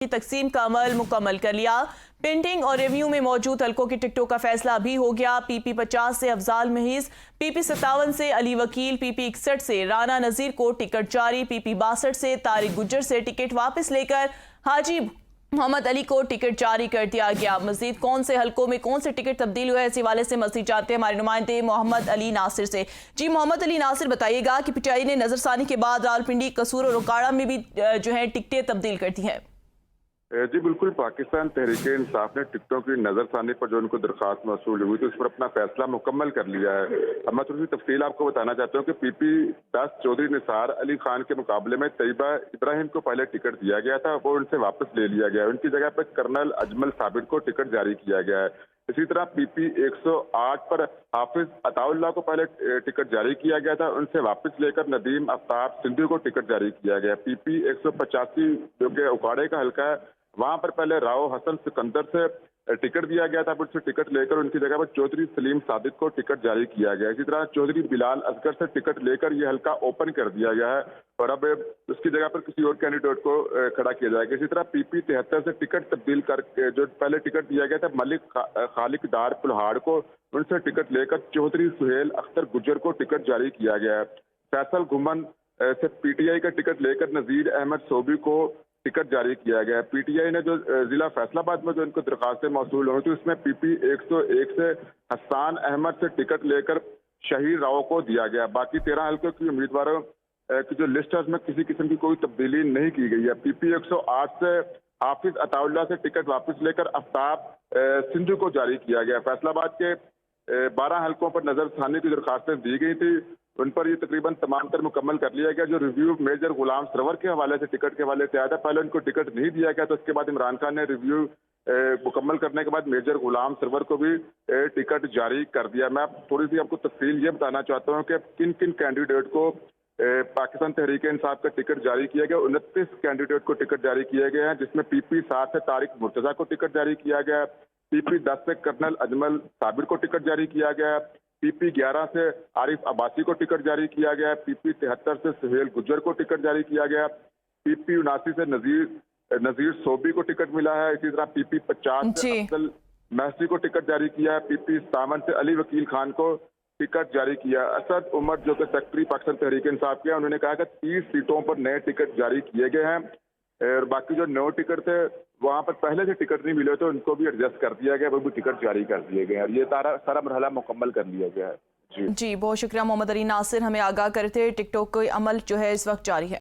کی تقسیم کا عمل مکمل کر لیا۔ پینٹنگ اور ریویو میں موجود حلقوں کی ٹکٹوں کا فیصلہ بھی ہو گیا۔ پی پی 50 سے افضال محیز، پی پی 57 سے علی وکیل، پی پی 61 سے رانا نذیر کو ٹکٹ جاری، پی پی 62 سے طارق گجر سے ٹکٹ واپس لے کر حاجی محمد علی کو ٹکٹ جاری کر دیا گیا۔ مزید کون سے حلقوں میں کون سے ٹکٹ تبدیل ہوئے، اس حوالے سے مزید جانتے ہیں ہمارے نمائندے محمد علی ناصر سے۔ جی محمد علی ناصر، بتائیے گا کہ پی ٹی آئی نے نظر ثانی کے بعد راولپنڈی، قصور اور اوکاڑہ میں بھی ٹکٹیں تبدیل کر دی ہیں۔ جی بالکل، پاکستان تحریک انصاف نے ٹکٹوں کی نظر ثانی پر جو ان کو درخواست موصول ہوئی تو اس پر اپنا فیصلہ مکمل کر لیا ہے۔ اب میں تھوڑی سی تفصیل آپ کو بتانا چاہتا ہوں کہ پی پی 10 چودھری نثار علی خان کے مقابلے میں طیبہ ابراہیم کو پہلے ٹکٹ دیا گیا تھا، وہ ان سے واپس لے لیا گیا ہے۔ ان کی جگہ پر کرنل اجمل ثابت کو ٹکٹ جاری کیا گیا ہے۔ اسی طرح پی پی 108 پر حافظ عطا اللہ کو پہلے ٹکٹ جاری کیا گیا تھا، ان سے واپس لے کر ندیم آفتاب سندھو کو ٹکٹ جاری کیا گیا۔ پی پی 185 جو کہ اوکاڑے کا حلقہ ہے، وہاں پر پہلے راؤ حسن سکندر سے ٹکٹ دیا گیا تھا، پھر سے ٹکٹ لے کر ان کی جگہ پر چودھری سلیم صادق کو ٹکٹ جاری کیا گیا۔ اسی طرح چودھری بلال اصغر سے ٹکٹ لے کر یہ حلقہ اوپن کر دیا گیا ہے اور اب اس کی جگہ پر کسی اور کینڈیڈیٹ کو کھڑا کیا جائے گا۔ اسی طرح پی پی 73 سے ٹکٹ تبدیل کر کے جو پہلے ٹکٹ دیا گیا تھا ملک خالق ڈار پلہاڑ کو، ان سے ٹکٹ لے کر چودھری سہیل اختر گجر کو ٹکٹ جاری کیا گیا ہے۔ فیصل گھمن سے پی ٹی آئی کا ٹکٹ لے کر نذیر احمد صوبی کو ٹکٹ جاری کیا گیا ہے۔ پی ٹی آئی نے جو ضلع فیصل آباد میں جو ان کو درخواستیں موصول ہوئی تھی اس میں پی پی 101 سے حسان احمد سے ٹکٹ لے کر شہیر راؤ کو دیا گیا۔ باقی 13 حلقوں کی امیدواروں کی جو لسٹ ہے اس میں کسی قسم کی کوئی تبدیلی نہیں کی گئی ہے۔ پی پی 108 سے حافظ عطا اللہ سے ٹکٹ واپس لے کر آفتاب سندھو کو جاری کیا گیا۔ فیصل آباد کے 12 حلقوں پر نظر ثانی کی درخواستیں دی گئی تھی، ان پر یہ تقریباً تمام تر مکمل کر لیا گیا۔ جو ریویو میجر غلام سرور کے حوالے سے ٹکٹ کے حوالے سے آیا تھا، پہلے ان کو ٹکٹ نہیں دیا گیا تو اس کے بعد عمران خان نے ریویو مکمل کرنے کے بعد میجر غلام سرور کو بھی ٹکٹ جاری کر دیا۔ میں تھوڑی سی آپ کو تفصیل یہ بتانا چاہتا ہوں کہ کن کن کینڈیڈیٹ کو پاکستان تحریک انصاف کا ٹکٹ جاری کیا گیا۔ 29 کینڈیڈیٹ کو ٹکٹ جاری کیے گئے ہیں، جس میں پی پی 7 سے طارق مرتضیٰ کو ٹکٹ جاری کیا گیا ہے، پی پی 10 سے کرنل اجمل ثابت کو ٹکٹ جاری کیا گیا ہے، پی پی 11 سے عارف عباسی کو ٹکٹ جاری کیا گیا ہے، پی پی 73 سے سہیل گجر کو ٹکٹ جاری کیا گیا، پی پی 79 سے نذیر صوبی کو ٹکٹ ملا ہے۔ اسی طرح پی پی 50 سے افضل محسی کو ٹکٹ جاری کیا ہے، پی پی 57 سے علی وکیل خان کو ٹکٹ جاری کیا۔ اسد عمر جو کہ سیکرٹری پاکستان تحریک انصاف کے، انہوں نے کہا کہ 30 سیٹوں پر نئے ٹکٹ جاری کیے گئے ہیں اور باقی جو 9 ٹکٹ تھے وہاں پر پہلے سے ٹکٹ نہیں ملے تو ان کو بھی ایڈجسٹ کر دیا گیا، وہ بھی ٹکٹ جاری کر دیے گئے اور یہ سارا مرحلہ مکمل کر لیا گیا ہے۔ جی بہت شکریہ محمد علی ناصر، ہمیں آگاہ کرتے۔ ٹکٹوں کا عمل جو ہے اس وقت جاری ہے۔